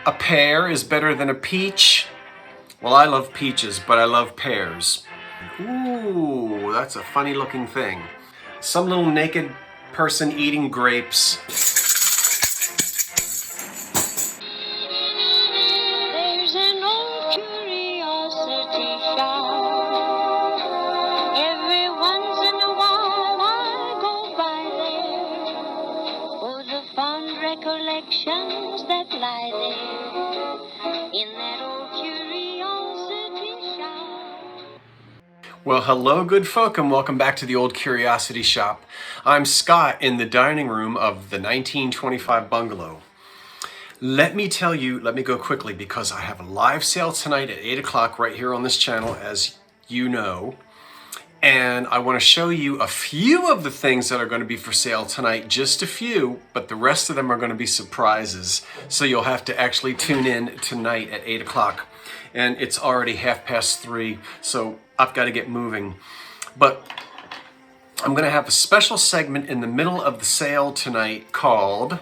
A pear is better than a peach. Well, I love peaches, but I love pears. Ooh, that's a funny looking thing. Some little naked person eating grapes. There's an old curiosity shop. Every once in a while I go by there for the fond recollections that lie there in that old curiosity shop. Well, hello, good folk, and welcome back to the Old Curiosity Shop. I'm Scott in the dining room of the 1925 bungalow. Let me go quickly because I have a live sale tonight at 8 o'clock right here on this channel, as you know. And I want to show you a few of the things that are going to be for sale tonight, just a few, but the rest of them are going to be surprises. So you'll have to actually tune in tonight at 8 o'clock. And it's already 3:30, so I've got to get moving. But I'm going to have a special segment in the middle of the sale tonight called,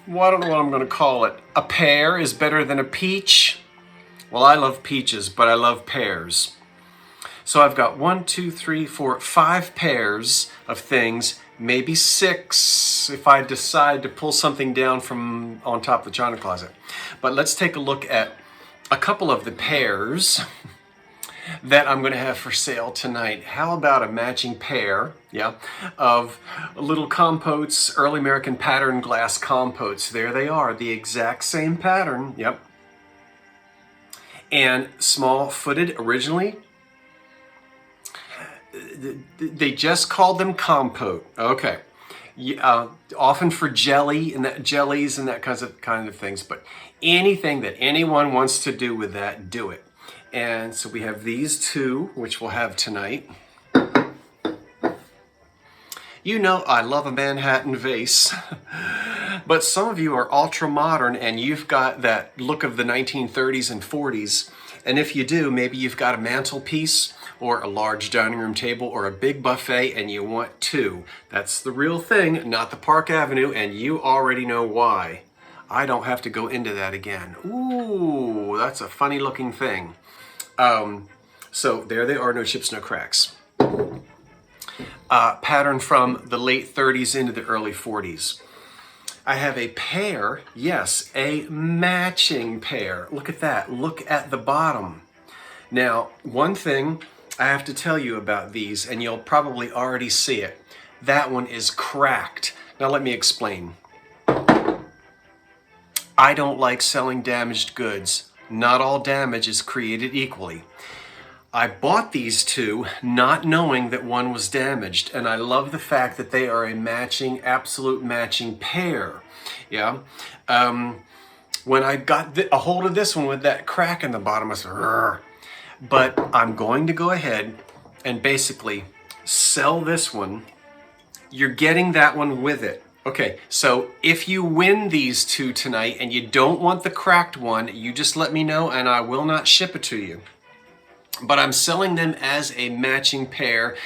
well, I don't know what I'm going to call it. A pear is better than a peach. Well, I love peaches, but I love pears. So I've got 5 pairs of things, maybe 6 if I decide to pull something down from on top of the china closet. But let's take a look at a couple of the pairs that I'm going to have for sale tonight. How about a matching pair, of little compotes, early American pattern glass compotes. There they are, the exact same pattern, and small-footed originally. They just called them compote. Okay. Often for jellies and that kind of things, but anything that anyone wants to do with that, do it. And so we have these two, which we'll have tonight. You know I love a Manhattan vase, but some of you are ultra modern and you've got that look of the 1930s and 40s. And if you do, maybe you've got a mantelpiece or a large dining room table or a big buffet and you want 2. That's the real thing, not the Park Avenue, and you already know why. I don't have to go into that again. Ooh, that's a funny looking thing. So there they are, no chips, no cracks. Pattern from the late 30s into the early 40s. I have a pair, yes, a matching pair. Look at that, look at the bottom. Now, one thing I have to tell you about these, and you'll probably already see it. That one is cracked. Now let me explain. I don't like selling damaged goods. Not all damage is created equally. I bought these two not knowing that one was damaged, and I love the fact that they are a matching, absolute matching pair. When I got a hold of this one with that crack in the bottom, I said, "Rrr." But I'm going to go ahead and basically sell this one. You're getting that one with it. Okay, so if you win these two tonight and you don't want the cracked one, you just let me know and I will not ship it to you. But I'm selling them as a matching pair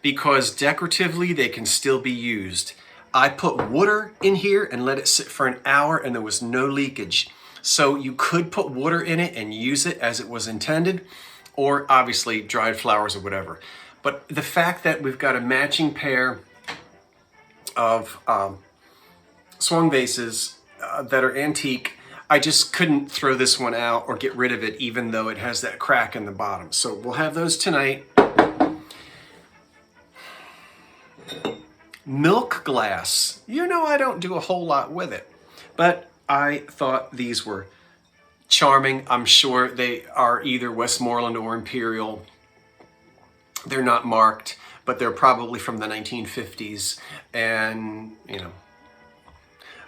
because decoratively they can still be used. I put water in here and let it sit for an hour and there was no leakage. So you could put water in it and use it as it was intended, or obviously dried flowers or whatever. But the fact that we've got a matching pair of swung vases that are antique, I just couldn't throw this one out or get rid of it even though it has that crack in the bottom. So we'll have those tonight. Milk glass. You know I don't do a whole lot with it, but I thought these were charming. I'm sure they are either Westmoreland or Imperial. They're not marked, but they're probably from the 1950s. And,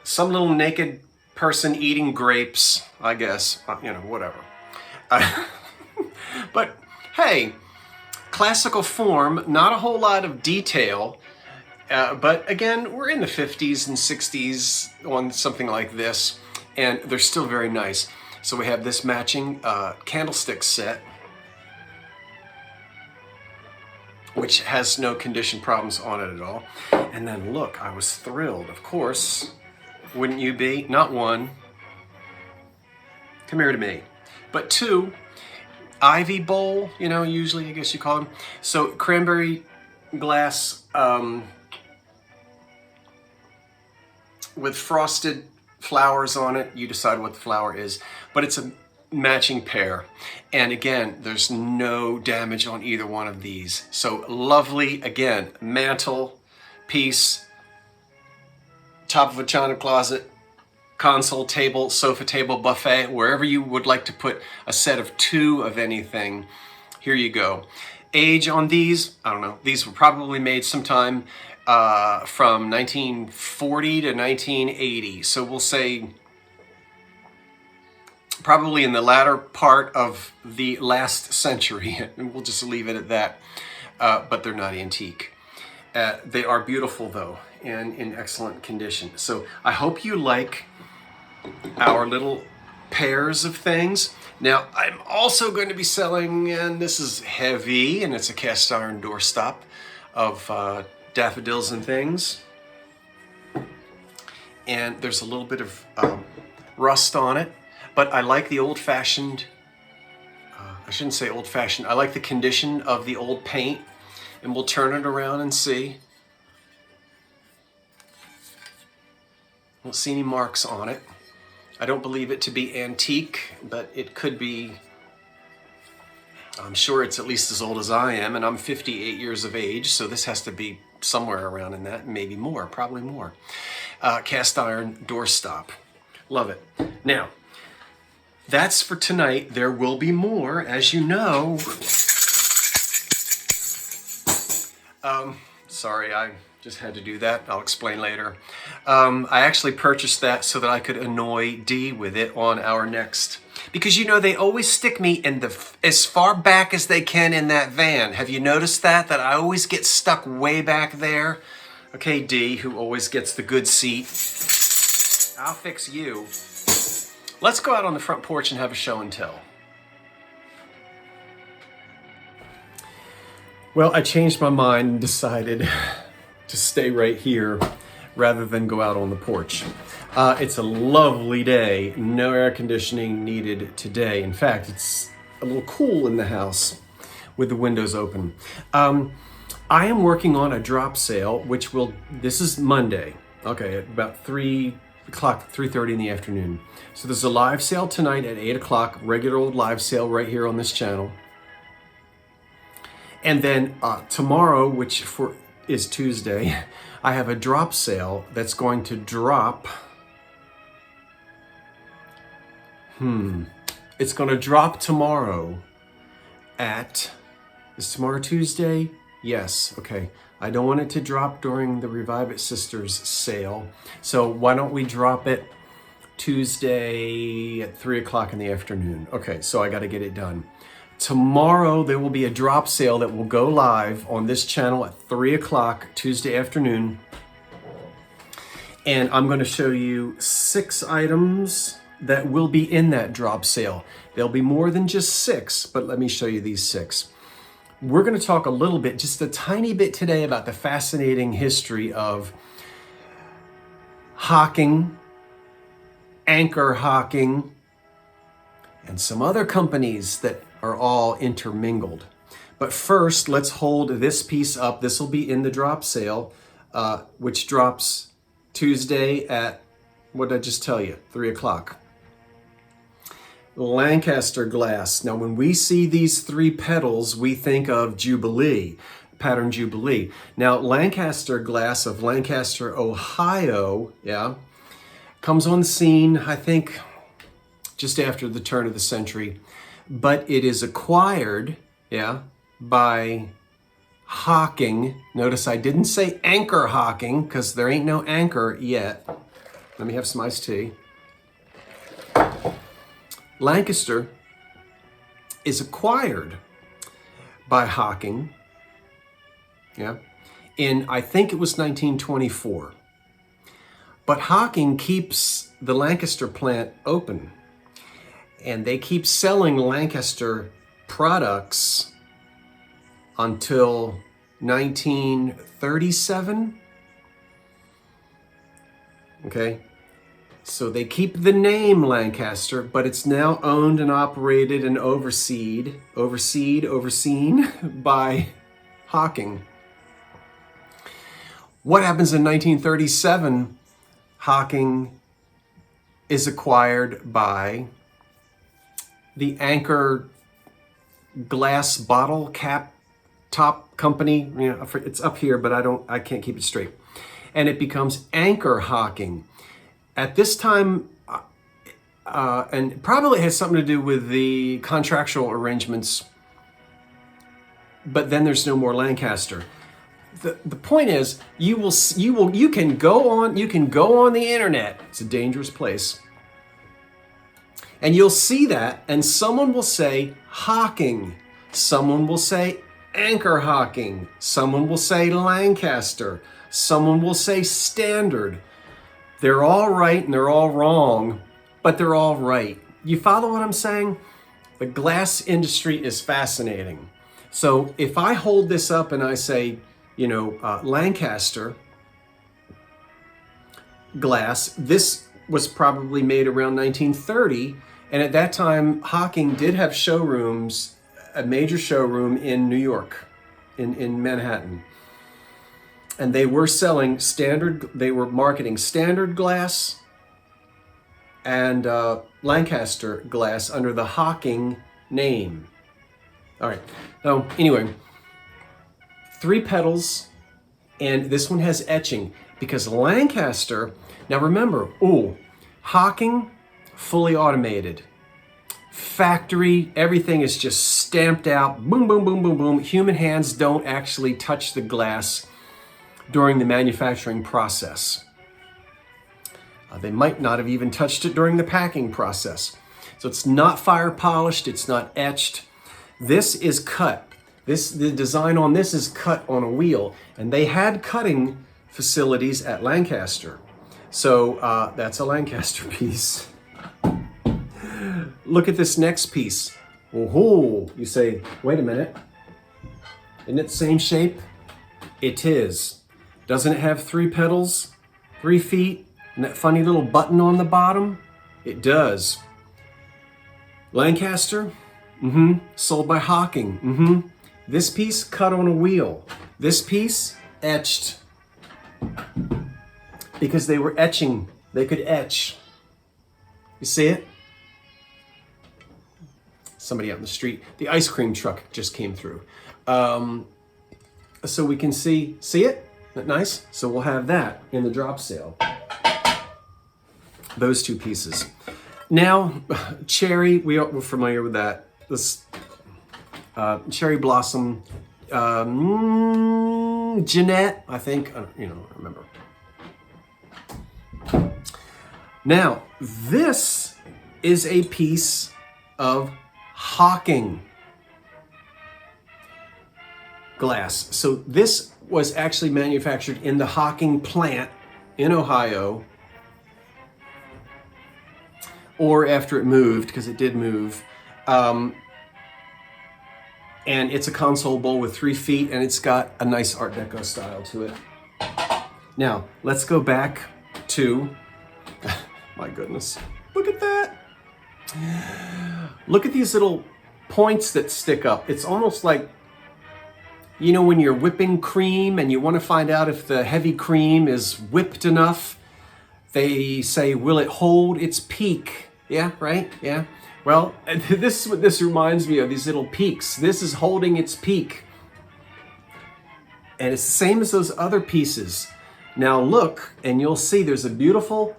some little naked person eating grapes, I guess, whatever. But hey, classical form, not a whole lot of detail. But again, we're in the 50s and 60s on something like this, and they're still very nice. So we have this matching candlestick set, which has no condition problems on it at all. And then look, I was thrilled, of course. Wouldn't you be? Not one, Come here to me. But 2, ivy bowl, you know, usually I guess you call them. So cranberry glass with frosted flowers on it. You decide what the flower is, but it's a matching pair. And again, there's no damage on either one of these. So lovely, again, mantle piece, top of a china closet, console table, sofa table, buffet, wherever you would like to put a set of 2 of anything. Here you go. Age on these, I don't know. These were probably made sometime from 1940 to 1980. So we'll say probably in the latter part of the last century. And we'll just leave it at that. But they're not antique. They are beautiful though, and in excellent condition. So I hope you like our little pairs of things. Now I'm also going to be selling, and this is heavy, and it's a cast iron doorstop of daffodils and things. And there's a little bit of rust on it, but I like the old-fashioned, I shouldn't say old-fashioned, I like the condition of the old paint. And we'll turn it around and see. Won't see any marks on it. I don't believe it to be antique, but it could be. I'm sure it's at least as old as I am, and I'm 58 years of age, so this has to be somewhere around in that, maybe more, probably more. Cast iron doorstop. Love it. Now, that's for tonight. There will be more, as you know. Sorry, I just had to do that. I'll explain later. I actually purchased that so that I could annoy Dee with it on our next. Because you know, they always stick me in as far back as they can in that van. Have you noticed that? That I always get stuck way back there? Okay, Dee, who always gets the good seat. I'll fix you. Let's go out on the front porch and have a show and tell. Well, I changed my mind and decided to stay right here rather than go out on the porch. It's a lovely day. No air conditioning needed today. In fact, it's a little cool in the house with the windows open. I am working on a drop sale, this is Monday. Okay, at about 3 o'clock, 3:30 in the afternoon. So there's a live sale tonight at 8 o'clock, regular old live sale right here on this channel. And then tomorrow, which is Tuesday, I have a drop sale that's going to drop. It's going to drop tomorrow is tomorrow Tuesday? Yes, okay. I don't want it to drop during the Revive It Sisters sale. So why don't we drop it Tuesday at 3 o'clock in the afternoon? Okay, so I got to get it done. Tomorrow, there will be a drop sale that will go live on this channel at 3 o'clock Tuesday afternoon. And I'm going to show you 6 items that will be in that drop sale. There'll be more than just 6, but let me show you these 6. We're going to talk a little bit, just a tiny bit today, about the fascinating history of hawking, anchor hawking, and some other companies that are all intermingled. But first, let's hold this piece up. This will be in the drop sale, which drops Tuesday at, what did I just tell you, 3 o'clock. Lancaster glass. Now, when we see these 3 petals, we think of Jubilee, pattern Jubilee. Now, Lancaster glass of Lancaster, Ohio, comes on the scene, I think, just after the turn of the century. But it is acquired, by hawking. Notice I didn't say anchor hawking, because there ain't no anchor yet. Let me have some iced tea. Lancaster is acquired by hawking, in, I think it was 1924. But hawking keeps the Lancaster plant open, and they keep selling Lancaster products until 1937. Okay. So they keep the name Lancaster, but it's now owned and operated and overseen by Hocking. What happens in 1937? Hocking is acquired by the Anchor glass bottle cap top company. You know, it's up here, but I can't keep it straight. And it becomes Anchor Hocking. At this time, and probably has something to do with the contractual arrangements, but then there's no more Lancaster. The point is, you can go on the internet. It's a dangerous place. And you'll see that, and someone will say Hocking, someone will say Anchor Hocking, someone will say Lancaster, someone will say Standard. They're all right and they're all wrong, but they're all right. You follow what I'm saying? The glass industry is fascinating. So if I hold this up and I say, Lancaster glass, this was probably made around 1930. And at that time, Hocking did have showrooms, a major showroom in New York, in Manhattan. And they were marketing Standard glass and Lancaster glass under the Hocking name. All right, so anyway, 3 petals, and this one has etching because Lancaster, now remember, Hocking, fully automated. Factory, everything is just stamped out, boom, boom, boom, boom, boom. Human hands don't actually touch the glass during the manufacturing process. They might not have even touched it during the packing process. So it's not fire polished, it's not etched. This is cut. The design on this is cut on a wheel, and they had cutting facilities at Lancaster. So that's a Lancaster piece. Look at this next piece. Oh, you say, wait a minute. Isn't it the same shape? It is. Doesn't it have 3 petals, 3 feet, and that funny little button on the bottom? It does. Lancaster, sold by Hocking, This piece cut on a wheel. This piece etched because they were etching. They could etch. You see it? Somebody out in the street. The ice cream truck just came through. So we can see it? Isn't that nice? So we'll have that in the drop sale. Those 2 pieces. Now, cherry, we're familiar with that. This cherry blossom, Jeanette, I think, I don't remember. Now, this is a piece of Hocking glass. So this was actually manufactured in the Hocking plant in Ohio, or after it moved, because it did move. And it's a console bowl with 3 feet, and it's got a nice Art Deco style to it. Now, let's go back to, my goodness, look at that. Look at these little points that stick up. It's almost like, when you're whipping cream and you want to find out if the heavy cream is whipped enough, they say, will it hold its peak? Yeah, right? Yeah. Well, this is what this reminds me of, these little peaks. This is holding its peak. And it's the same as those other pieces. Now look, and you'll see there's a beautiful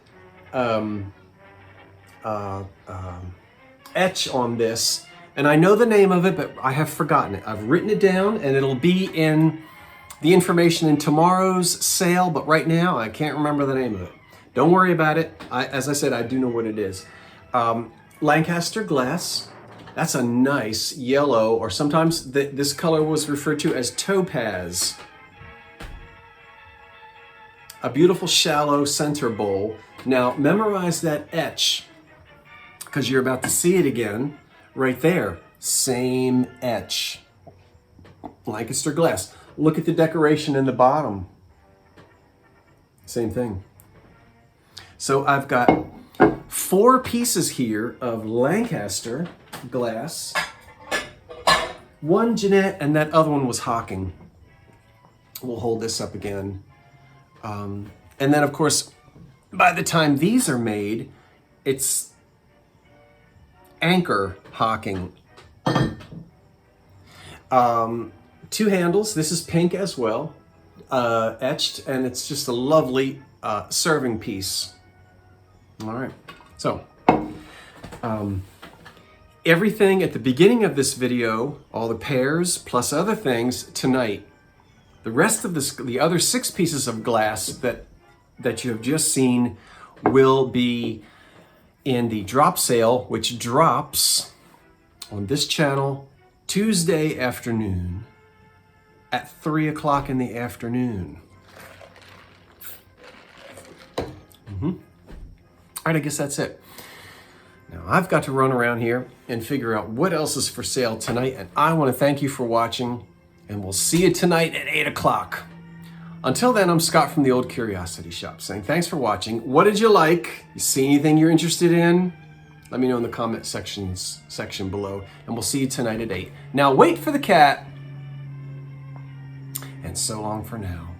etch on this. And I know the name of it, but I have forgotten it. I've written it down, and it'll be in the information in tomorrow's sale, but right now I can't remember the name of it. Don't worry about it. As I said, I do know what it is. Lancaster glass. That's a nice yellow, or sometimes this color was referred to as topaz. A beautiful shallow center bowl. Now memorize that etch, because you're about to see it again right there. Same etch. Lancaster glass. Look at the decoration in the bottom. Same thing. So I've got 4 pieces here of Lancaster glass. One Jeanette, and that other one was Hocking. We'll hold this up again. And then, of course, by the time these are made, it's Anchor Hocking. 2 handles. This is pink as well, etched, and it's just a lovely serving piece. All right, so everything at the beginning of this video, all the pairs plus other things tonight. The rest of the other 6 pieces of glass that you have just seen will be in the drop sale, which drops on this channel Tuesday afternoon at 3 o'clock in the afternoon. All right, I guess that's it. Now I've got to run around here and figure out what else is for sale tonight, and I want to thank you for watching, and we'll see you tonight at 8 o'clock. Until then, I'm Scott from the Old Curiosity Shop saying thanks for watching. What did you like? You see anything you're interested in? Let me know in the comment section below, and we'll see you tonight at 8. Now wait for the cat, and so long for now.